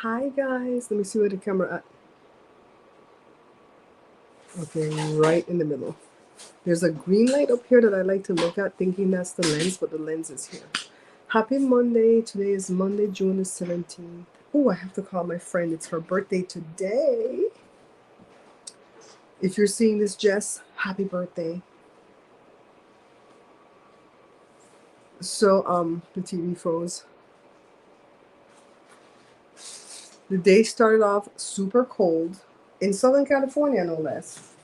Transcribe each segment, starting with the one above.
Hi guys, let me see where the camera at. Okay, right in the middle. There's a green light up here that I like to look at thinking that's the lens, but the lens is here. Happy Monday. Today is Monday, June the 17th. Oh, I have to call my friend. It's her birthday today. If you're seeing this, Jess, happy birthday. So, the TV froze. The day started off super cold in Southern California, no less.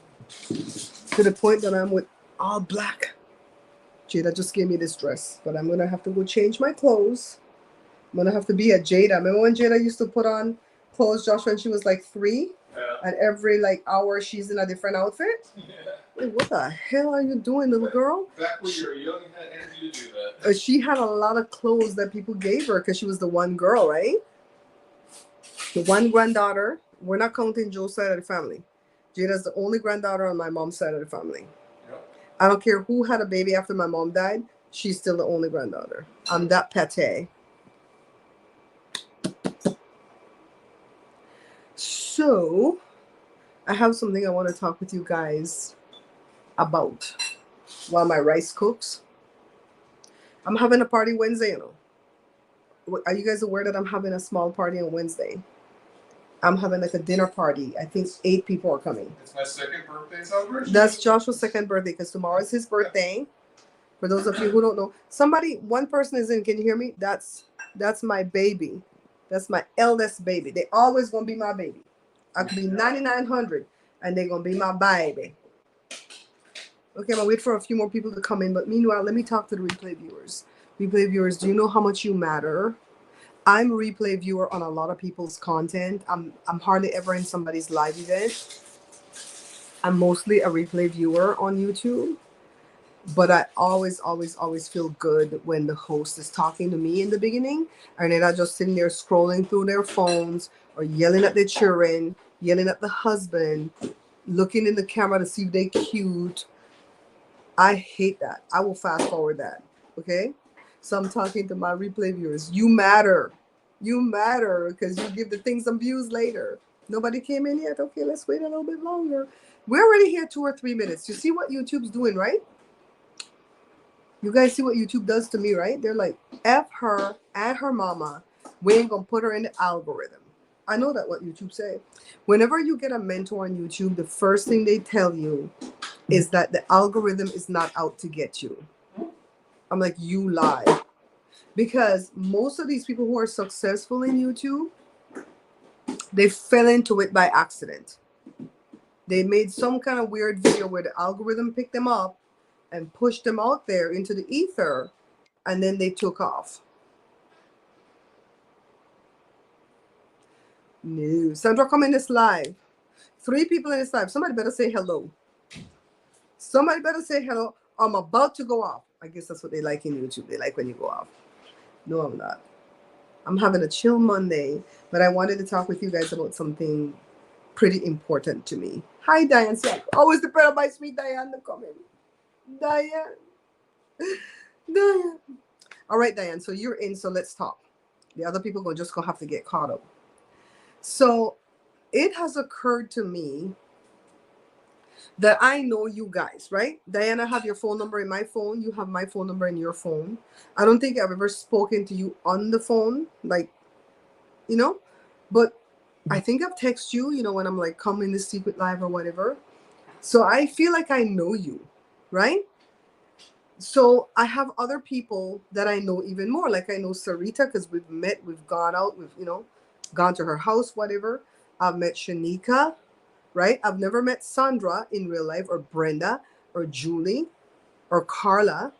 To the point that I'm with all black. Jada just gave me this dress, but I'm going to have to go change my clothes. I'm going to have to be a Jada. Remember when Jada used to put on clothes, Josh, when she was like 3? Yeah. And every like hour she's in a different outfit? Yeah. Wait, what the hell are you doing, little girl? Back when you were young, you had energy to do that. She had a lot of clothes that people gave her because she was the one girl, right? The one granddaughter. We're not counting Joe's side of the family. Jada's the only granddaughter on my mom's side of the family. I don't care who had a baby after my mom died. She's still the only granddaughter. I'm that pate. So, I have something I want to talk with you guys about while my rice cooks. I'm having a party Wednesday, you know. Are you guys aware that I'm having a small party on Wednesday? I'm having like a dinner party. I think 8 people are coming. It's my second birthday celebration. That's Joshua's second birthday because tomorrow is his birthday. For those of you who don't know, one person is in. Can you hear me? That's my baby. That's my eldest baby. They always gonna be my baby. I could be 9,900, and they're gonna be my baby. Okay, I'm gonna wait for a few more people to come in. But meanwhile, let me talk to the replay viewers. Replay viewers, do you know how much you matter? I'm a replay viewer on a lot of people's content. I'm hardly ever in somebody's live event. I'm mostly a replay viewer on YouTube. But I always feel good when the host is talking to me in the beginning and they're not just sitting there scrolling through their phones or yelling at their children, yelling at the husband, looking in the camera to see if they're cute. I hate that. I will fast forward that. Okay? So I'm talking to my replay viewers. You matter. You matter because you give the thing some views later. Nobody came in yet? Okay, let's wait a little bit longer. We're already here 2 or 3 minutes. You see what YouTube's doing, right? You guys see what YouTube does to me, right? They're like, F her and her mama. We ain't gonna put her in the algorithm. I know that what YouTube say. Whenever you get a mentor on YouTube, the first thing they tell you is that the algorithm is not out to get you. I'm like, you lie. Because most of these people who are successful in YouTube, they fell into it by accident. They made some kind of weird video where the algorithm picked them up and pushed them out there into the ether, and then they took off. No. Sandra, come in this live. 3 people in this live. Somebody better say hello. Somebody better say hello. I'm about to go off. I guess that's what they like in YouTube. They like when you go off. No, I'm not. I'm having a chill Monday, but I wanted to talk with you guys about something pretty important to me. Hi, Diane. Always depend on my sweet Diane to come in. Diane. All right, Diane. So you're in. So let's talk. The other people are just gonna have to get caught up. So it has occurred to me that I know you guys, right? Diana, I have your phone number in my phone. You have my phone number in your phone. I don't think I've ever spoken to you on the phone, like, you know, but I think I've texted you, you know, when I'm like, come in the secret live or whatever. So I feel like I know you, right? So I have other people that I know even more. Like I know Sarita because we've met, we've gone out, we've, you know, gone to her house, whatever. I've met Shanika, right? I've never met Sandra in real life, or Brenda, or Julie, or Carla.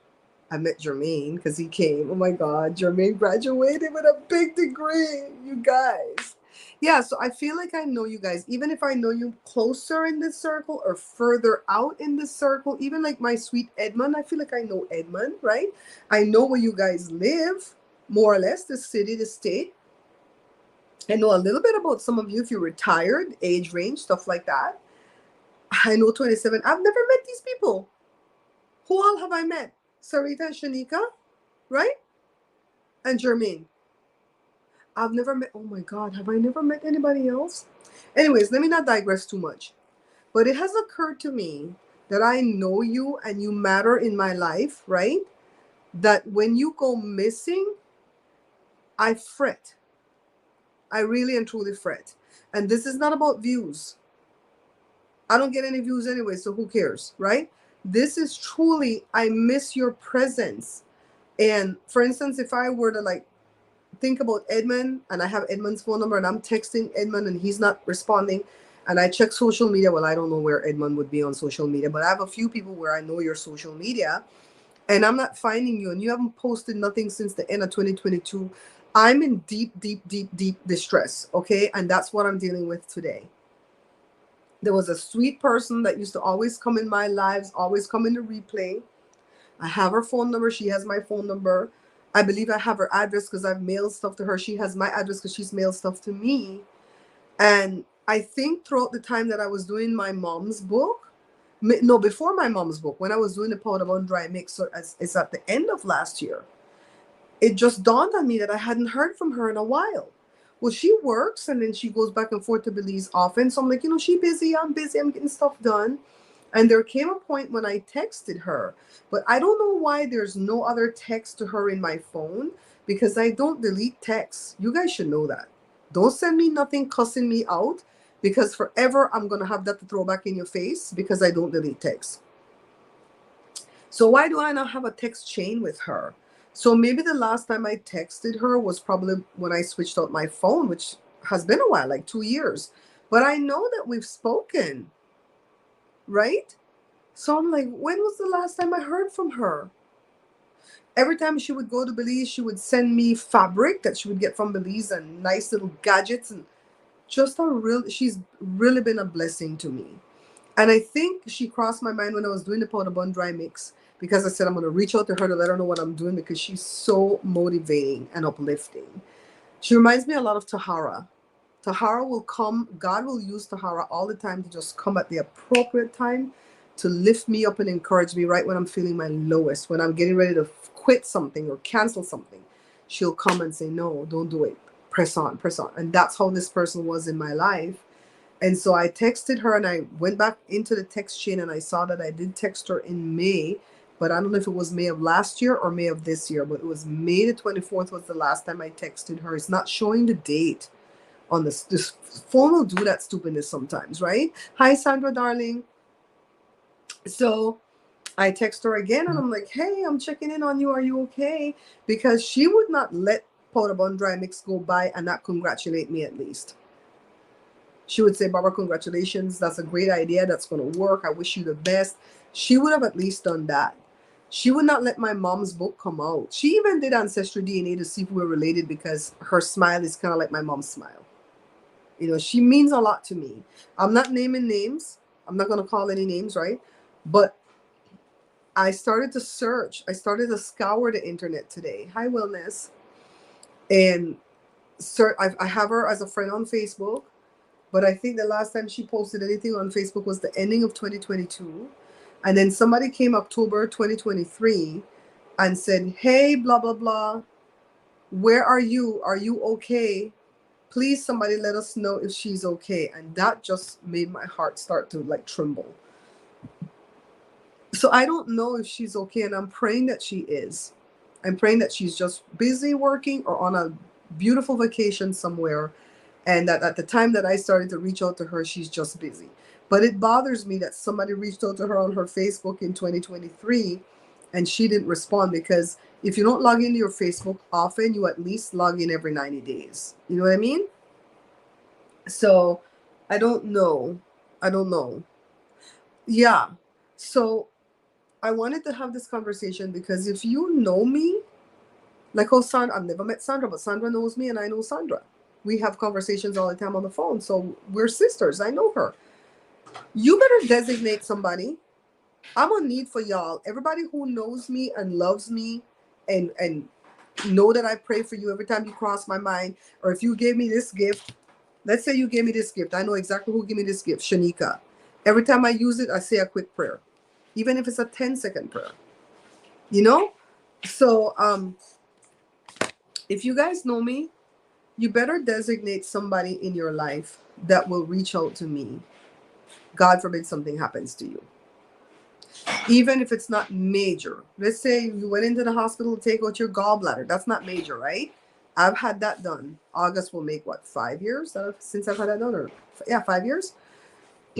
I met Jermaine because he came. Oh my God, Jermaine graduated with a big degree, you guys. Yeah, so I feel like I know you guys, even if I know you closer in this circle or further out in this circle, even like my sweet Edmund, I feel like I know Edmund, right? I know where you guys live, more or less, the city, the state. I know a little bit about some of you if you're retired, age range, stuff like that. I know 27. I've never met these people. Who all have I met? Sarita and Shanika, right? And Jermaine. I've never met, oh my God, have I never met anybody else? Anyways, let me not digress too much. But it has occurred to me that I know you and you matter in my life, right? That when you go missing, I fret. I really and truly fret. And this is not about views. I don't get any views anyway, so who cares, right? This is truly, I miss your presence. And for instance, if I were to like think about Edmund and I have Edmund's phone number and I'm texting Edmund and he's not responding and I check social media, well, I don't know where Edmund would be on social media, but I have a few people where I know your social media and I'm not finding you and you haven't posted nothing since the end of 2022. I'm in deep, deep, deep, deep distress, okay? And that's what I'm dealing with today. There was a sweet person that used to always come in my lives, always come in the replay. I have her phone number. She has my phone number. I believe I have her address because I've mailed stuff to her. She has my address because she's mailed stuff to me. And I think throughout the time that I was doing my mom's book, no, before my mom's book, when I was doing the powder bun dry mix, so it's at the end of last year, it just dawned on me that I hadn't heard from her in a while. Well, she works and then she goes back and forth to Belize often. So I'm like, she busy, I'm busy, I'm getting stuff done. And there came a point when I texted her, but I don't know why there's no other text to her in my phone because I don't delete texts. You guys should know that. Don't send me nothing cussing me out because forever I'm going to have that to throw back in your face because I don't delete texts. So why do I not have a text chain with her? So maybe the last time I texted her was probably when I switched out my phone, which has been a while, like 2 years. But I know that we've spoken, right? So I'm like, when was the last time I heard from her? Every time she would go to Belize, she would send me fabric that she would get from Belize and nice little gadgets and she's really been a blessing to me. And I think she crossed my mind when I was doing the powder bun dry mix because I said I'm going to reach out to her to let her know what I'm doing because she's so motivating and uplifting. She reminds me a lot of Tahara. Tahara will come, God will use Tahara all the time to just come at the appropriate time to lift me up and encourage me right when I'm feeling my lowest, when I'm getting ready to quit something or cancel something. She'll come and say, no, don't do it. Press on, press on. And that's how this person was in my life. And so I texted her and I went back into the text chain and I saw that I did text her in May, but I don't know if it was May of last year or May of this year, but it was May the 24th was the last time I texted her. It's not showing the date on this phone will do that stupidness sometimes, right? Hi, Sandra, darling. So I text her again and I'm like, hey, I'm checking in on you. Are you okay? Because she would not let powder bun dry mix go by and not congratulate me at least. She would say, Barbara, congratulations. That's a great idea. That's going to work. I wish you the best. She would have at least done that. She would not let my mom's book come out. She even did Ancestry DNA to see if we were related because her smile is kind of like my mom's smile. She means a lot to me. I'm not naming names. I'm not going to call any names, right? But I started to search. I started to scour the internet today. Hi, Wellness. And I have her as a friend on Facebook. But I think the last time she posted anything on Facebook was the ending of 2022. And then somebody came October 2023 and said, hey, blah, blah, blah. Where are you? Are you okay? Please, somebody let us know if she's okay. And that just made my heart start to like tremble. So I don't know if she's okay. And I'm praying that she is. I'm praying that she's just busy working or on a beautiful vacation somewhere. And that at the time that I started to reach out to her, she's just busy. But it bothers me that somebody reached out to her on her Facebook in 2023 and she didn't respond, because if you don't log into your Facebook often, you at least log in every 90 days. You know what I mean? So I don't know. Yeah. So I wanted to have this conversation because if you know me, like how Sandra, I've never met Sandra, but Sandra knows me and I know Sandra. We have conversations all the time on the phone. So we're sisters. I know her. You better designate somebody. I'm on need for y'all. Everybody who knows me and loves me and know that I pray for you every time you cross my mind. Or if you gave me this gift, let's say you gave me this gift. I know exactly who gave me this gift, Shanika. Every time I use it, I say a quick prayer. Even if it's a 10-second prayer. So if you guys know me, you better designate somebody in your life that will reach out to me. God forbid something happens to you. Even if it's not major. Let's say you went into the hospital to take out your gallbladder. That's not major, right? I've had that done. August will make what, 5 years since I've had that done? Or yeah, 5 years.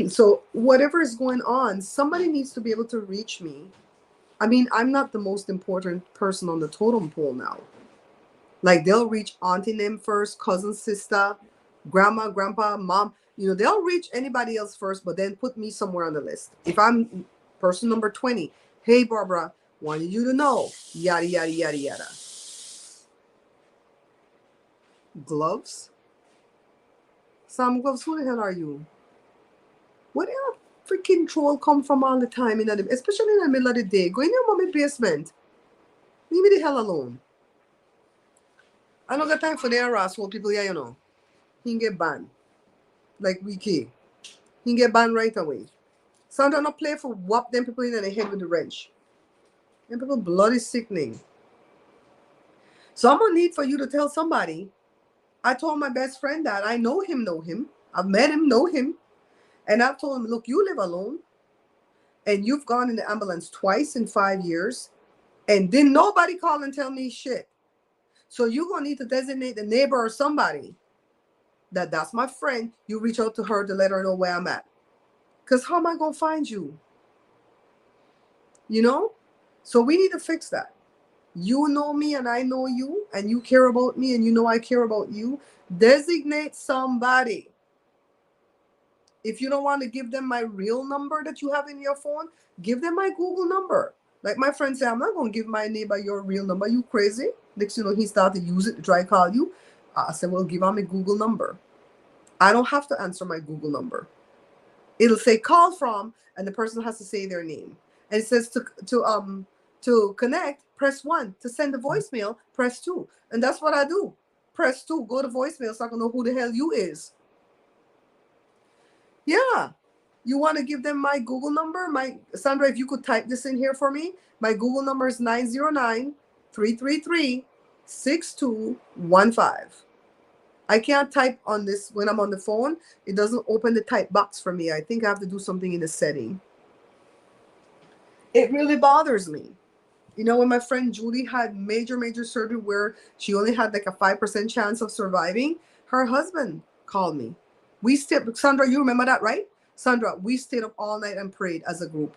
So whatever is going on, somebody needs to be able to reach me. I mean, I'm not the most important person on the totem pole now. Like, they'll reach auntie name first, cousin, sister, grandma, grandpa, mom. They'll reach anybody else first, but then put me somewhere on the list. If I'm person number 20, hey, Barbara, wanted you to know, yada, yada, yada, yada. Gloves? Sam Gloves, who the hell are you? Where the freaking troll come from all the time, especially in the middle of the day? Go in your mommy's basement. Leave me the hell alone. I don't got time for the harass old people here, He can get banned. Like Wiki. He can get banned right away. Sandra not play for whop them people in the head with the wrench. Them people bloody sickening. So I'm gonna need for you to tell somebody. I told my best friend that I know him. I've met him, know him. And I've told him, look, you live alone. And you've gone in the ambulance twice in 5 years. And didn't nobody call and tell me shit. So you're going to need to designate the neighbor or somebody that's my friend. You reach out to her to let her know where I'm at. Because how am I going to find you? So we need to fix that. You know me and I know you, and you care about me and you know I care about you. Designate somebody. If you don't want to give them my real number that you have in your phone, give them my Google number. Like my friend said, I'm not going to give my neighbor your real number. You crazy? Next, he started to use it to try to call you. I said, well, give him my Google number. I don't have to answer my Google number. It'll say call from, and the person has to say their name. And it says to connect, press 1. To send a voicemail, press 2. And that's what I do. Press 2, go to voicemail so I can know who the hell you is. Yeah. You want to give them my Google number? Sandra, if you could type this in here for me. My Google number is 909-333-6215. I can't type on this when I'm on the phone. It doesn't open the type box for me. I think I have to do something in the setting. It really bothers me. When my friend Julie had major surgery where she only had like a 5% chance of surviving, her husband called me. Sandra, you remember that, right? Sandra, we stayed up all night and prayed as a group.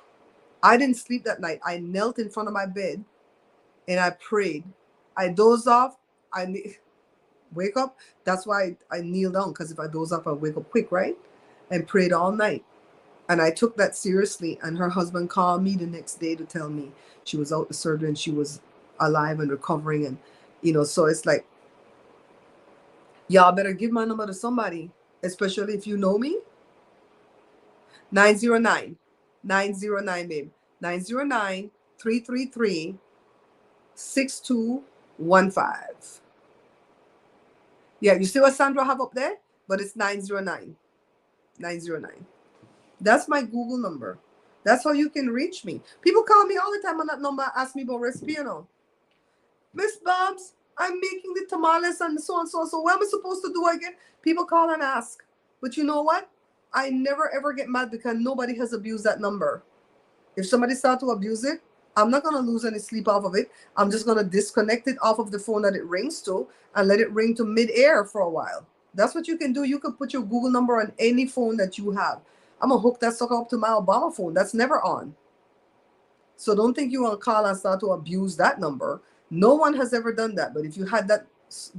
I didn't sleep that night. I knelt in front of my bed and I prayed. I dozed off. I wake up. That's why I kneel down, because if I doze off, I wake up quick, right? And prayed all night. And I took that seriously. And her husband called me the next day to tell me she was out the surgery and she was alive and recovering. And, so it's like, y'all better give my number to somebody, especially if you know me. 909, babe. 909-333-6215. Yeah, you see what Sandra have up there? But it's 909. That's my Google number. That's how you can reach me. People call me all the time on that number, ask me about recipe, Miss Babs, I'm making the tamales and so on, so what am I supposed to do again? People call and ask. But you know what? I never ever get mad because nobody has abused that number. If somebody start to abuse it, I'm not going to lose any sleep off of it. I'm just going to disconnect it off of the phone that it rings to and let it ring to mid-air for a while. That's what you can do. You can put your Google number on any phone that you have. I'm going to hook that sucker up to my Obama phone. That's never on. So don't think you want to call and start to abuse that number. No one has ever done that. But if you had that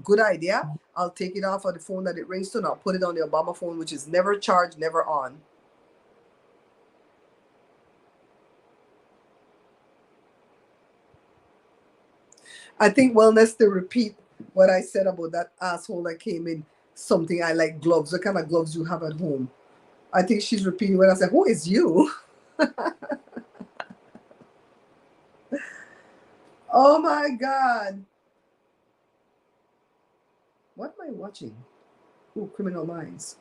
good idea, I'll take it off of the phone that it rings to and I'll put it on the Obama phone, which is never charged, never on. I think wellness to repeat what I said about that asshole that came in something I like gloves. What kind of gloves you have at home? I think she's repeating what I said. Who is you? Oh my God. What am I watching? Oh, Criminal Minds.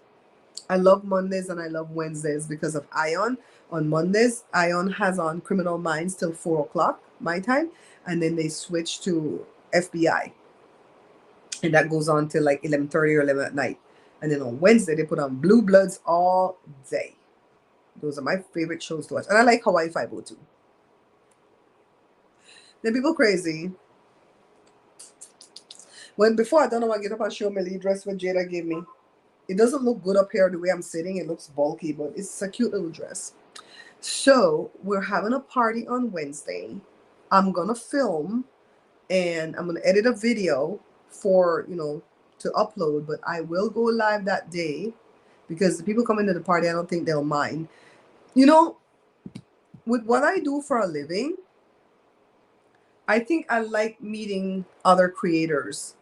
I love Mondays and I love Wednesdays because of Ion. On Mondays, Ion has on Criminal Minds till 4 o'clock my time. And then they switch to FBI. and that goes on till like 11:30 or 11 at night. And then on Wednesday they put on Blue Bloods all day. Those are my favorite shows to watch, and I like Hawaii Five-O too. Then people crazy. When before I don't know, I get up and show my lead dress what Jada gave me. It doesn't look good up here the way I'm sitting. It looks bulky, but it's a cute little dress. So we're having a party on Wednesday. I'm gonna film and I'm gonna edit a video for to upload, but I will go live that day because the people coming to the party, I don't think they'll mind. With what I do for a living, I think I like meeting other creators,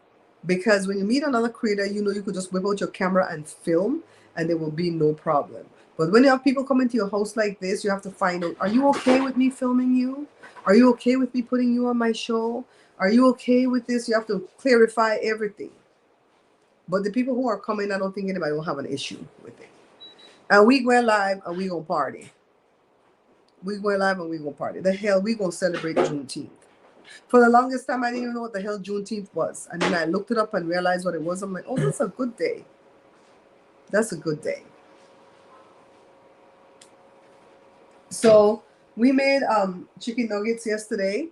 because when you meet another creator, you could just whip out your camera and film and there will be no problem. But when you have people coming to your house like this, you have to find out, are you okay with me filming you? Are you okay with me putting you on my show? Are you okay with this? You have to clarify everything. But the people who are coming, I don't think anybody will have an issue with it. And we go live and we gonna party. We go live and we gonna party. The hell, we gonna celebrate Juneteenth. For the longest time, I didn't even know what the hell Juneteenth was. And then I looked it up and realized what it was. I'm like, oh, that's a good day. That's a good day. So we made chicken nuggets yesterday.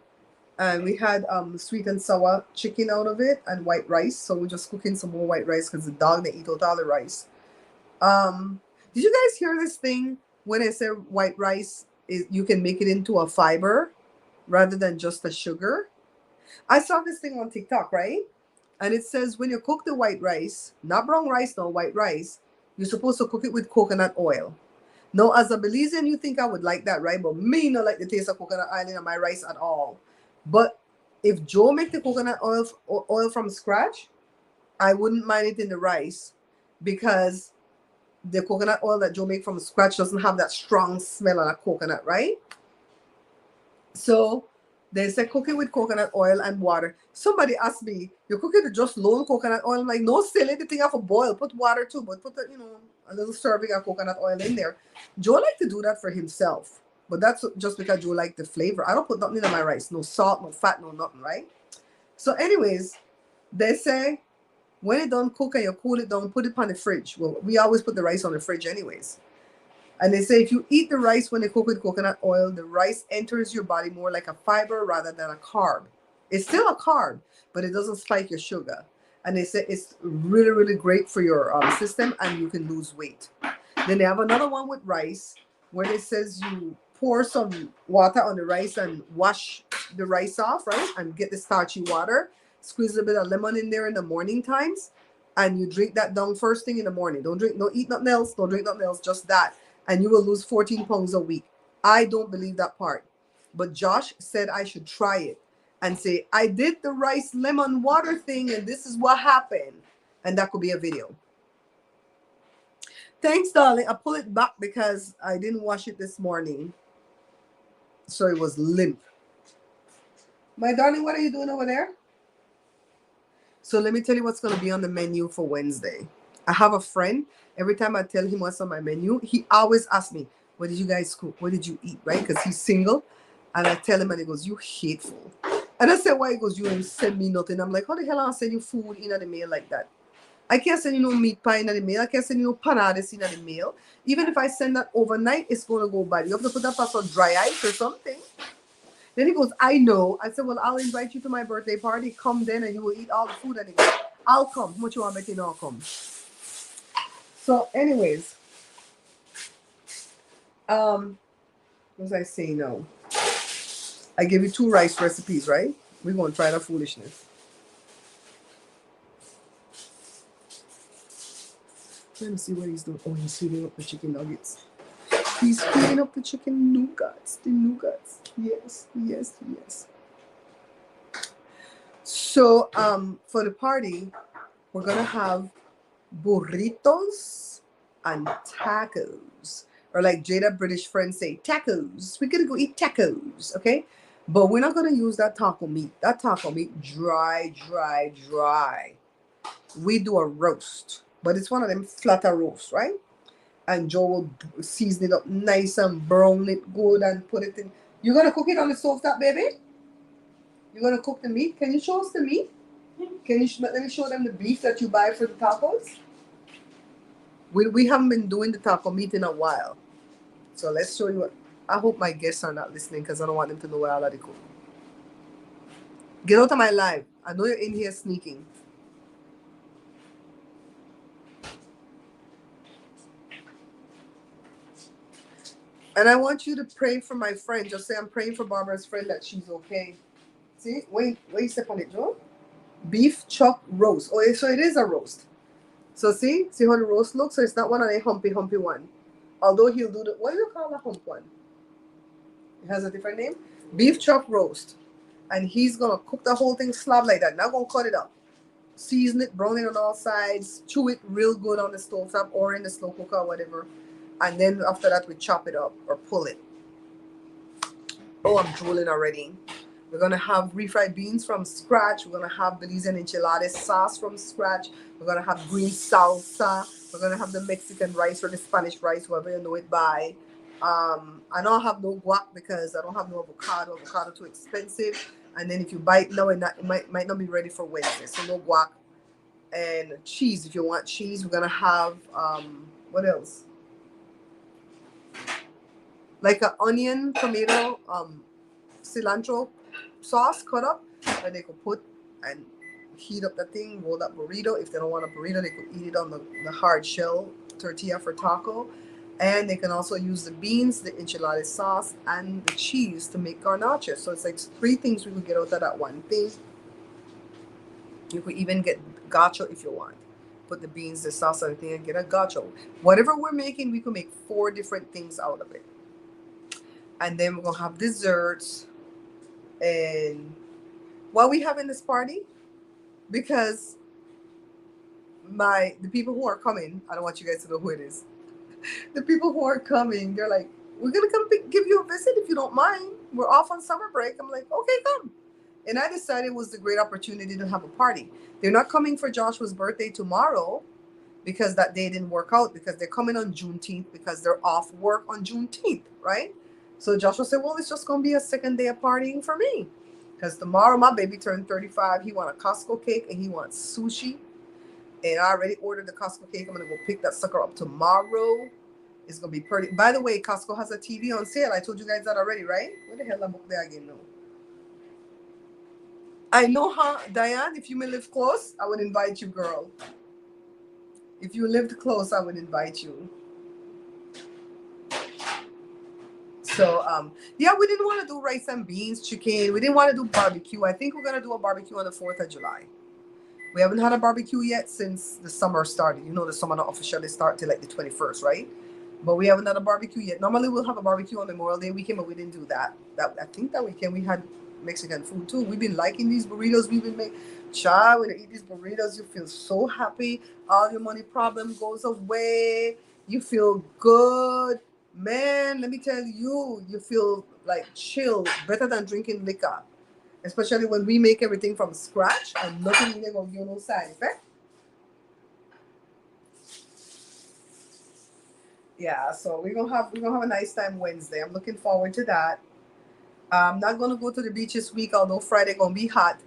And we had sweet and sour chicken out of it and white rice. So we're just cooking some more white rice because the dog, they eat out all the rice. Did you guys hear this thing when I say white rice, you can make it into a fiber rather than just a sugar? I saw this thing on TikTok, right? And it says when you cook the white rice, not brown rice, no, white rice, you're supposed to cook it with coconut oil. Now, as a Belizean, you think I would like that, right? But me not like the taste of coconut oil in my rice at all. But if Joe make the coconut oil from scratch, I wouldn't mind it in the rice, because the coconut oil that Joe make from scratch doesn't have that strong smell of a coconut, right? So they say cook it with coconut oil and water. Somebody asked me, you cook it with just lone coconut oil? I'm like, no, silly, the thing have a boil. Put water too, but put a little serving of coconut oil in there. Joe like to do that for himself, but that's just because Joe like the flavor. I don't put nothing in my rice, no salt, no fat, no nothing, right? So anyways, they say when it done cook and you cool it down, put it on the fridge. Well, we always put the rice on the fridge anyways. And they say if you eat the rice when they cook with coconut oil, the rice enters your body more like a fiber rather than a carb. It's still a carb, but it doesn't spike your sugar. And they say it's really, really great for your system, and you can lose weight. Then they have another one with rice where it says you pour some water on the rice and wash the rice off, right? And get the starchy water. Squeeze a bit of lemon in there in the morning times, and you drink that down first thing in the morning. Don't eat nothing else. Don't drink nothing else, just that. And you will lose 14 pounds a week. I don't believe that part. But Josh said I should try it and say, I did the rice lemon water thing and this is what happened. And that could be a video. Thanks, darling. I pull it back because I didn't wash it this morning. So it was limp. My darling, what are you doing over there? So let me tell you what's going to be on the menu for Wednesday. I have a friend. Every time I tell him what's on my menu, he always asks me, what did you guys cook? What did you eat, right? Because he's single. And I tell him and he goes, you hateful. And I said, why? He goes, you ain't send me nothing. I'm like, how the hell I'll send you food in the mail like that? I can't send you no meat pie in the mail. I can't send you no panades in the mail. Even if I send that overnight, it's going to go bad. You have to put that past on dry ice or something. Then he goes, I know. I said, well, I'll invite you to my birthday party. Come then and you will eat all the food. And he goes, I'll come. How much you want me to I'll come? So anyways, what was I saying now? I gave you 2 rice recipes, right? We're going to try the foolishness. Let me see what he's doing. Oh, he's heating up the chicken nuggets. He's heating up the chicken nougats. The nougats. Yes, yes, yes. So, for the party, we're going to have burritos and tacos. Or like Jada British friends say, tacos. We're going to go eat tacos, okay? But we're not going to use that taco meat. That taco meat, dry. We do a roast. But it's one of them flatter roasts, right? And Joe will season it up nice and brown it good and put it in. You're going to cook it on the stove top, baby? You're going to cook the meat? Can you show us the meat? Can you let me show them the beef that you buy for the tacos? We haven't been doing the taco meat in a while. So let's show you what. I hope my guests are not listening because I don't want them to know where I let it cook. Get out of my live. I know you're in here sneaking. And I want you to pray for my friend. Just say I'm praying for Barbara's friend that she's okay. See? Wait you step on it, Joe? Beef chuck roast. Oh, so it is a roast. So see how the roast looks? So it's not one of the humpy one. Although he'll do the, what do you call the hump one? It has a different name. Beef chuck roast. And he's going to cook the whole thing slab like that. Not going to cut it up. Season it, brown it on all sides. Chew it real good on the stove top or in the slow cooker or whatever. And then after that, we chop it up or pull it. Oh, I'm drooling already. We're going to have refried beans from scratch. We're going to have Belizean enchiladas sauce from scratch. We're going to have green salsa. We're going to have the Mexican rice or the Spanish rice, whoever you know it by. I don't have no guac because I don't have no avocado. Avocado too expensive. And then if you buy it now, it might not be ready for Wednesday. So no guac. And cheese, if you want cheese. We're going to have, what else? Like an onion, tomato, cilantro sauce cut up that they could put and heat up the thing, roll that burrito. If they don't want a burrito, they could eat it on the hard shell tortilla for taco. And they can also use the beans, the enchilada sauce, and the cheese to make garnacha. So it's like 3 things we could get out of that one thing. You could even get gacho if you want. Put the beans, the sauce, and everything, and get a gacho. Whatever we're making, we could make 4 different things out of it. And then we're going to have desserts. And why are we having this party? Because the people who are coming, I don't want you guys to know who it is. The people who are coming, they're like, we're going to come give you a visit if you don't mind. We're off on summer break. I'm like, okay, come. And I decided it was a great opportunity to have a party. They're not coming for Joshua's birthday tomorrow because that day didn't work out, because they're coming on Juneteenth because they're off work on Juneteenth, right? So Joshua said, well, it's just going to be a second day of partying for me. Because tomorrow my baby turned 35. He wants a Costco cake and he wants sushi. And I already ordered the Costco cake. I'm going to go pick that sucker up tomorrow. It's going to be pretty. By the way, Costco has a TV on sale. I told you guys that already, right? Where the hell am I there again now? I know, huh? Diane, if you may live close, I would invite you, girl. If you lived close, I would invite you. So, yeah, we didn't want to do rice and beans, chicken. We didn't want to do barbecue. I think we're going to do a barbecue on the 4th of July. We haven't had a barbecue yet since the summer started. You know, the summer not officially start till like the 21st, right? But we haven't had a barbecue yet. Normally, we'll have a barbecue on Memorial Day weekend, but we didn't do that. I think that weekend we had Mexican food too. We've been liking these burritos. We've been making. Child, when you eat these burritos, you feel so happy. All your money problem goes away. You feel good. Man, let me tell you, you feel like chill, better than drinking liquor. Especially when we make everything from scratch and nothing in there will give no side effect. Yeah, so we're gonna have a nice time Wednesday. I'm looking forward to that. I'm not gonna go to the beach this week, although Friday gonna be hot.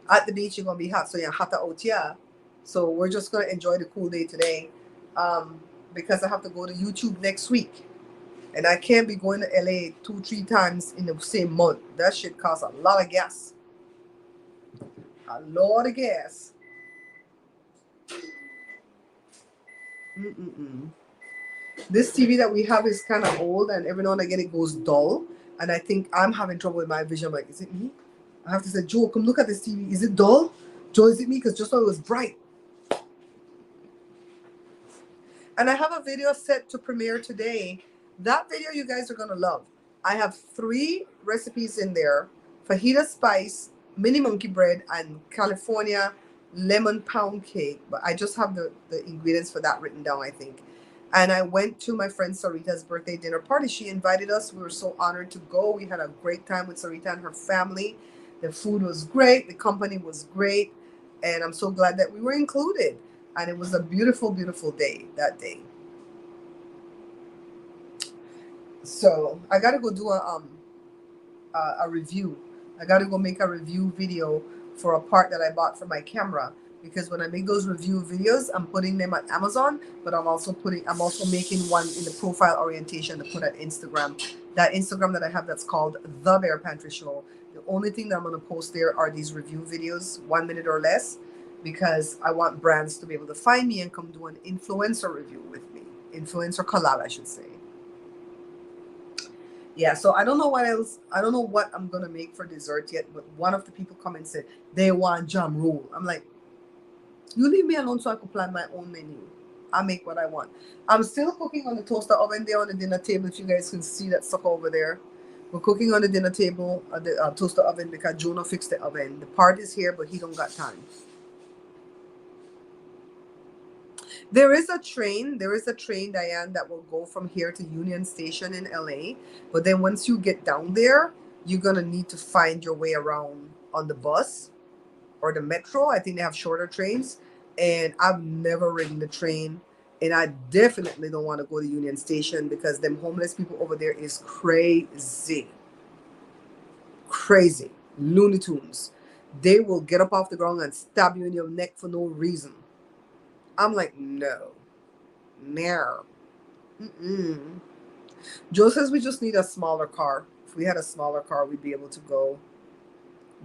At the beach it's gonna be hot, so yeah, hotter out here. So we're just gonna enjoy the cool day today. Because I have to go to YouTube next week. And I can't be going to LA 2-3 times in the same month. That shit costs a lot of gas. A lot of gas. This TV that we have is kind of old, and every now and again it goes dull. And I think I'm having trouble with my vision. I'm like, is it me? I have to say, Joe, come look at this TV. Is it dull? Joe, is it me? Because just now it was bright. And I have a video set to premiere today. That video you guys are going to love. I have 3 recipes in there. Fajita spice, mini monkey bread, and California lemon pound cake. But I just have the ingredients for that written down, I think. And I went to my friend Sarita's birthday dinner party. She invited us. We were so honored to go. We had a great time with Sarita and her family. The food was great. The company was great. And I'm so glad that we were included. And it was a beautiful, beautiful day that day. So I gotta go do a review. I gotta go make a review video for a part that I bought for my camera. Because when I make those review videos, I'm putting them on Amazon, but I'm also making one in the profile orientation to put at Instagram. That Instagram that I have that's called The Bear Pantry Show. The only thing that I'm going to post there are these review videos, 1 minute or less, because I want brands to be able to find me and come do an influencer review with me. Influencer collab, I should say. Yeah, so I don't know what else. I don't know what I'm gonna make for dessert yet. But one of the people come and said they want jam roll. I'm like, you leave me alone so I can plan my own menu. I make what I want. I'm still cooking on the toaster oven there on the dinner table. If you guys can see that sucker over there, we're cooking on the dinner table, the toaster oven, because Jonah fixed the oven. The part is here, but he don't got time. There is a train, Diane, that will go from here to Union Station in LA. But then once you get down there, you're gonna need to find your way around on the bus or the metro. I think they have shorter trains. And I've never ridden the train. And I definitely don't want to go to Union Station because them homeless people over there is crazy. Crazy. Looney Tunes. They will get up off the ground and stab you in your neck for no reason. I'm like, no. No. Mm-mm. Joe says we just need a smaller car. If we had a smaller car, we'd be able to go.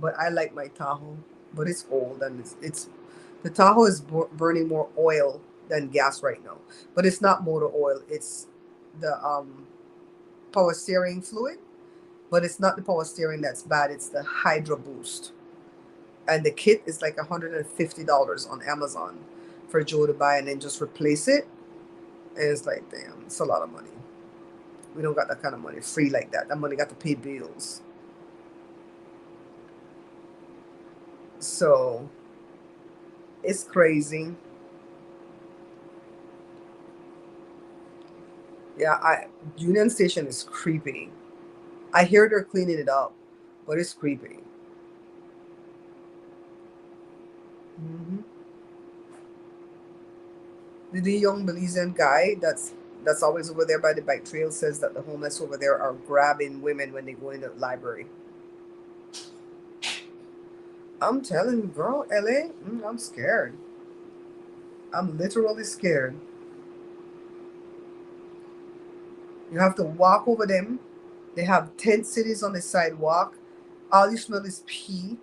But I like my Tahoe. But it's old and it's the Tahoe is burning more oil than gas right now. But it's not motor oil. It's the power steering fluid. But it's not the power steering that's bad. It's the Hydro Boost. And the kit is like $150 on Amazon for Joe to buy and then just replace it. And it's like, damn, it's a lot of money. We don't got that kind of money free like that. That money got to pay bills. So it's crazy. Yeah, Union Station is creepy. I hear they're cleaning it up, but it's creepy. Mm-hmm. The young Belizean guy that's always over there by the bike trail says that the homeless over there are grabbing women when they go in the library. I'm telling you, girl, LA, I'm scared. I'm literally scared. You have to walk over them. They have tent cities on the sidewalk. All you smell is pee.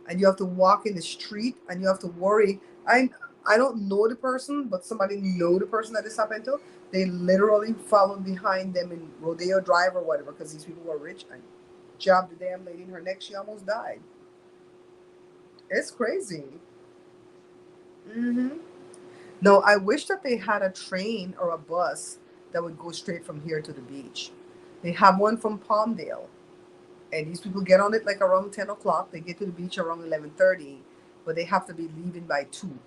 And you have to walk in the street and you have to worry. I don't know the person, but somebody know the person that this happened to. They literally followed behind them in Rodeo Drive or whatever because these people were rich and jabbed the damn lady in her neck. She almost died. It's crazy. Mm-hmm. No, I wish that they had a train or a bus that would go straight from here to the beach. They have one from Palmdale, and these people get on it like around 10 o'clock. They get to the beach around 11:30, but they have to be leaving by 2.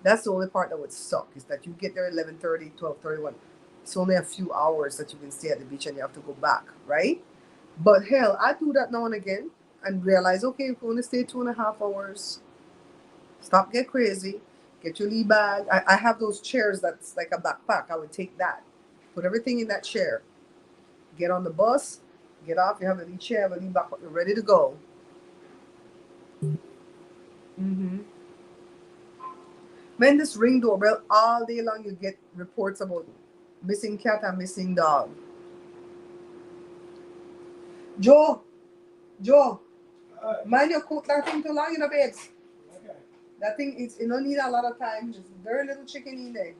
That's the only part that would suck, is that you get there 11:30, 12:31. It's only a few hours that you can stay at the beach and you have to go back, right? But hell, I do that now and again and realize, okay, if you want to stay 2.5 hours, stop, get crazy, get your lee bag. I have those chairs that's like a backpack. I would take that, put everything in that chair, get on the bus, get off. You have a lee chair, have a lee backpack, you're ready to go. Mm-hmm. Man, this ring doorbell all day long. You get reports about missing cat and missing dog. Joe, mind your cook that thing too long in the bed. Okay. That thing is, you don't need a lot of time. Just very little chicken in there.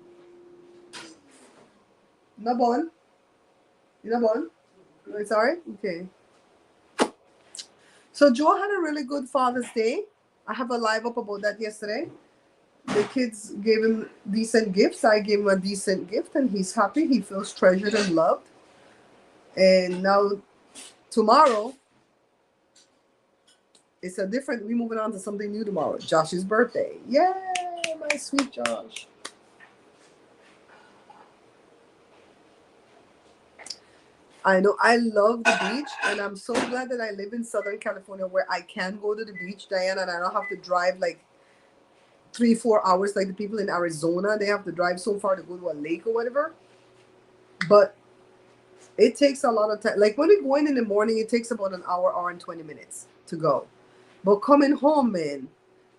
No bun. You know bun? No, it's alright? Okay. So Joe had a really good Father's Day. I have a live up about that yesterday. The kids gave him decent gifts. I gave him a decent gift and he's happy. He feels treasured and loved. And now tomorrow, it's a different, we're moving on to something new tomorrow. Josh's birthday. Yay, my sweet Josh. I know, I love the beach, and I'm so glad that I live in Southern California where I can go to the beach, Diana, and I don't have to drive like 3-4 hours like the people in Arizona. They have to drive so far to go to a lake or whatever. But it takes a lot of time. Like when we go in the morning, it takes about an hour and 20 minutes to go. But coming home, man,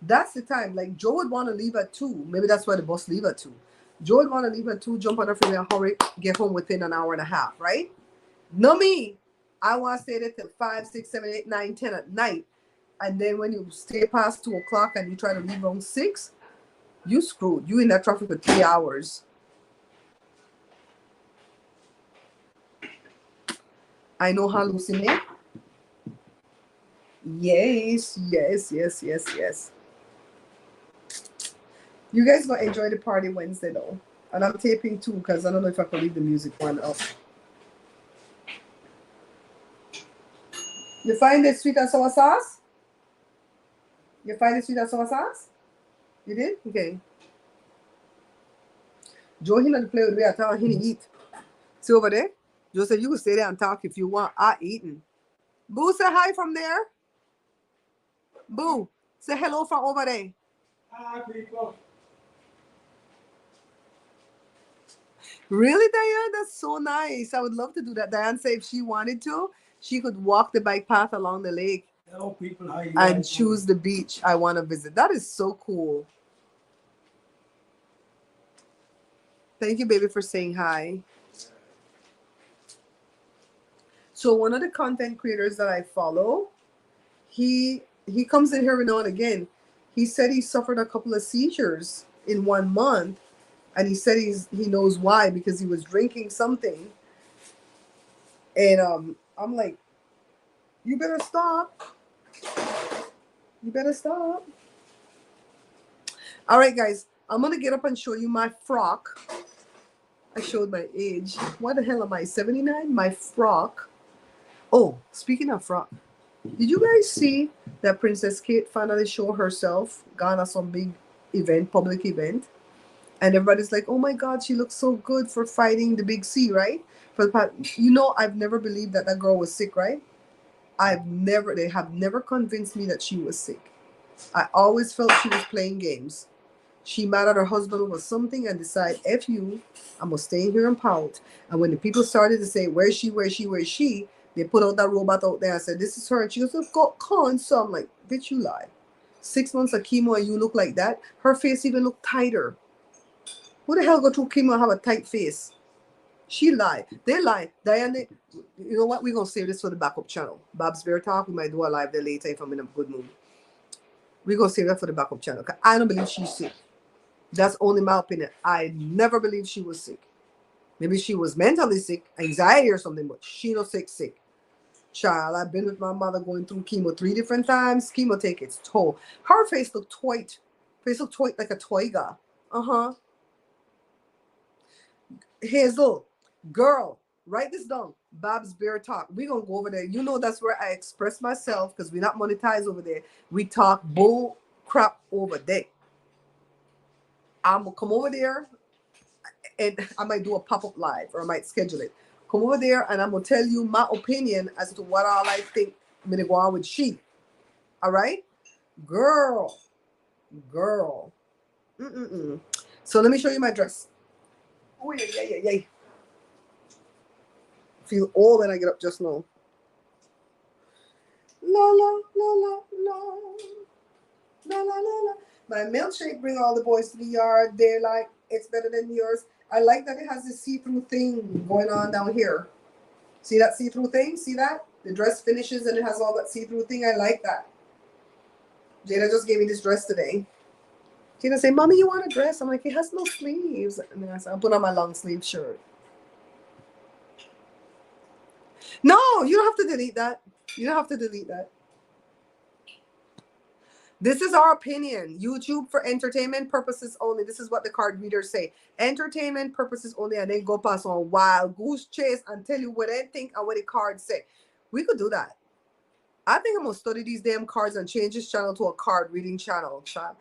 that's the time. Like Joe would want to leave at 2. Maybe that's why the bus leave at 2. Joe would want to leave at 2, jump on the freeway and hurry, get home within an hour and a half, right? No me. I want to stay there till 5, 6, 7, 8, 9, 10 at night. And then when you stay past 2 o'clock and you try to leave around 6, you screwed. You in that traffic for 3 hours. I know how hallucinate. Yes, yes, yes, yes, yes. You guys gonna enjoy the party Wednesday though. And I'm taping too because I don't know if I can leave the music one up. You find the sweet and sour sauce? You find the sweet and sour sauce? You did? Okay. Joe, he not play with me at all. He eat. See over there? Joe said, you can stay there and talk if you want. I eating. Boo, say hi from there. Boo, say hello from over there. Hi, people. Really, Diane? That's so nice. I would love to do that. Diane said if she wanted to, she could walk the bike path along the lake. Hello, people. How you And guys choose doing? the beach I want to visit. That is so cool. Thank you, baby, for saying hi. So one of the content creators that I follow, he comes in here every now and again. He said he suffered a couple of seizures in 1 month, and he said he knows why because he was drinking something. And I'm like, you better stop. You better stop. All right, guys, I'm gonna get up and show you my frock. I showed my age. What the hell am I? 79? My frock. Oh, speaking of frock, did you guys see that Princess Kate finally showed herself, gone at some big event, public event? And everybody's like, oh my God, she looks so good for fighting the big C, right? I've never believed that that girl was sick, right? They have never convinced me that she was sick. I always felt she was playing games. She mad at her husband over something and decide, F you, I'm gonna stay here and pout. And when the people started to say, where's she, where's she, where's she, they put out that robot out there and said, this is her. And she goes, I've got con. So I'm like, bitch, you lie. 6 months of chemo and you look like that? Her face even looked tighter. Who the hell go through chemo and have a tight face? She lied. They lied. Diane, you know what? We're going to save this for the backup channel. Bob's Bear Talk. We might do a live there later if I'm in a good mood. We're going to save that for the backup channel. Because I don't believe she's sick. That's only my opinion. I never believed she was sick. Maybe she was mentally sick, anxiety or something, but she not sick. Child, I've been with my mother going through chemo 3 different times. Chemo take its toll. Her face looked toit. Face looked toit like a toiga. Uh-huh. Hazel, girl, write this down. Bob's Bear Talk. We're going to go over there. You know that's where I express myself because we're not monetized over there. We talk bull crap over there. I'm going to come over there and I might do a pop-up live or I might schedule it. Come over there and I'm going to tell you my opinion as to what all I think I'm going to go on with she. All right? Girl. So let me show you my dress. Oh, yeah. Feel old when I get up just now. La la la la la la la la la. My milkshake bring all the boys to the yard. They're like, it's better than yours. I like that it has this see-through thing going on down here. See that see-through thing? See that? The dress finishes and it has all that see-through thing. I like that. Jada just gave me this dress today. Jada say, Mommy, you want a dress? I'm like, it has no sleeves. And then I said, I'll put on my long sleeve shirt. No, you don't have to delete that. You don't have to delete that. This is our opinion. YouTube for entertainment purposes only. This is what the card readers say. Entertainment purposes only, and then go pass on wild goose chase and tell you what they think and what the cards say. We could do that. I think I'm gonna study these damn cards and change this channel to a card reading channel. Child.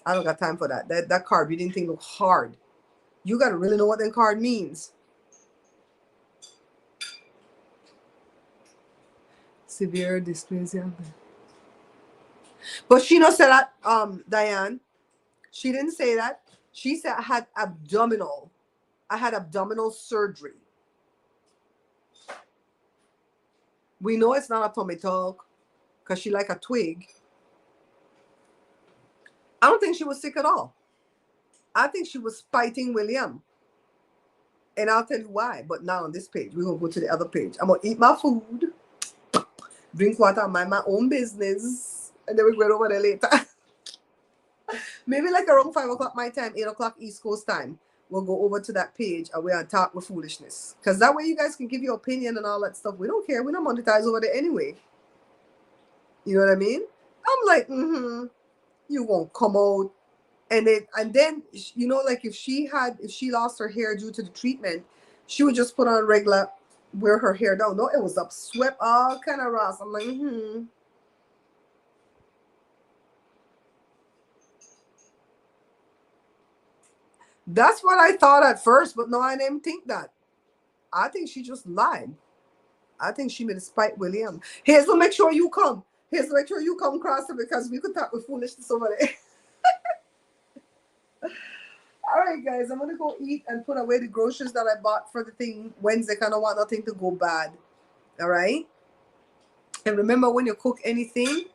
I don't got time for that. That card reading thing look hard. You gotta really know what that card means. Severe dysplasia. But she not said that, Diane. She didn't say that. She said I had abdominal surgery. We know it's not a tummy tuck because she like a twig. I don't think she was sick at all. I think she was spiting William. And I'll tell you why. But now on this page, we're going to go to the other page. I'm going to eat my food, drink water, mind my own business. And then we're going over there later. Maybe like around 5 o'clock my time, 8 o'clock East Coast time. We'll go over to that page and we'll talk with foolishness. Because that way you guys can give your opinion and all that stuff. We don't care. We're not monetized over there anyway. You know what I mean? I'm like, you won't come out. And then you know, like if she lost her hair due to the treatment, she would just put on regular, wear her hair down. No, it was up, swept, all kind of Ross. I'm like, That's what I thought at first, but no, I didn't think that. I think she just lied. I think she made a spite William. Hazel, make sure you come. Hazel, make sure you come, Crosser, because we could talk with foolishness over there. All right, guys, I'm gonna go eat and put away the groceries that I bought for the thing Wednesday. I don't want nothing to go bad. All right. And remember, when you cook anything,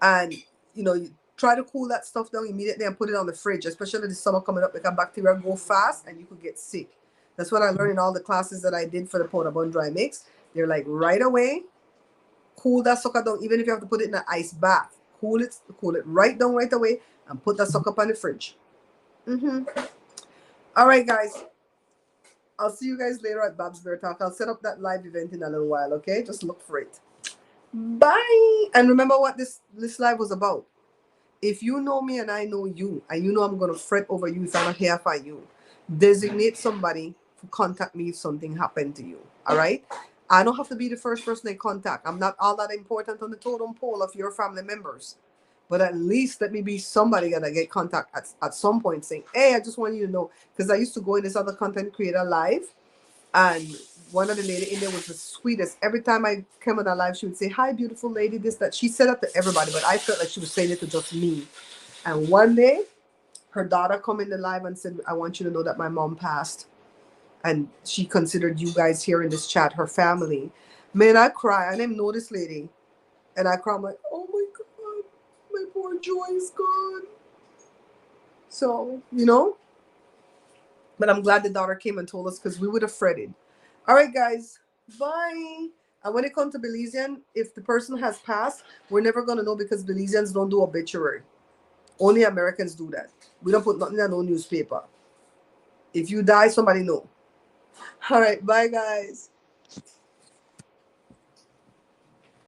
and you try to cool that stuff down immediately and put it on the fridge, especially the summer coming up, because bacteria go fast and you could get sick. That's what I learned in all the classes that I did for the powder bun dry mix. They're like, right away, cool that sucker down, even if you have to put it in an ice bath. Cool it right down right away and put that sucker up on the fridge. All right, guys. I'll see you guys later at Babs Bear Talk. I'll set up that live event in a little while, okay? Just look for it. Bye. And remember what this live was about. If you know me and I know you, and you know I'm going to fret over you if I'm not here for you, designate somebody to contact me if something happened to you, all right? I don't have to be the first person they contact. I'm not all that important on the totem pole of your family members. But at least let me be somebody that I get contact at some point saying, hey, I just want you to know. Because I used to go in this other content creator live, and one of the lady in there was the sweetest. Every time I came on a live, she would say, hi, beautiful lady, this, that. She said that to everybody, but I felt like she was saying it to just me. And one day, her daughter come in the live and said, I want you to know that my mom passed. And she considered you guys here in this chat her family. Man, I cry. I didn't know this lady. And I cry. I'm like, oh my God, my poor Joy is gone. So, but I'm glad the daughter came and told us, because we would have fretted. All right, guys. Bye. And when it comes to Belizean, if the person has passed, we're never going to know, because Belizeans don't do obituary. Only Americans do that. We don't put nothing in no newspaper. If you die, somebody know. All right. Bye, guys.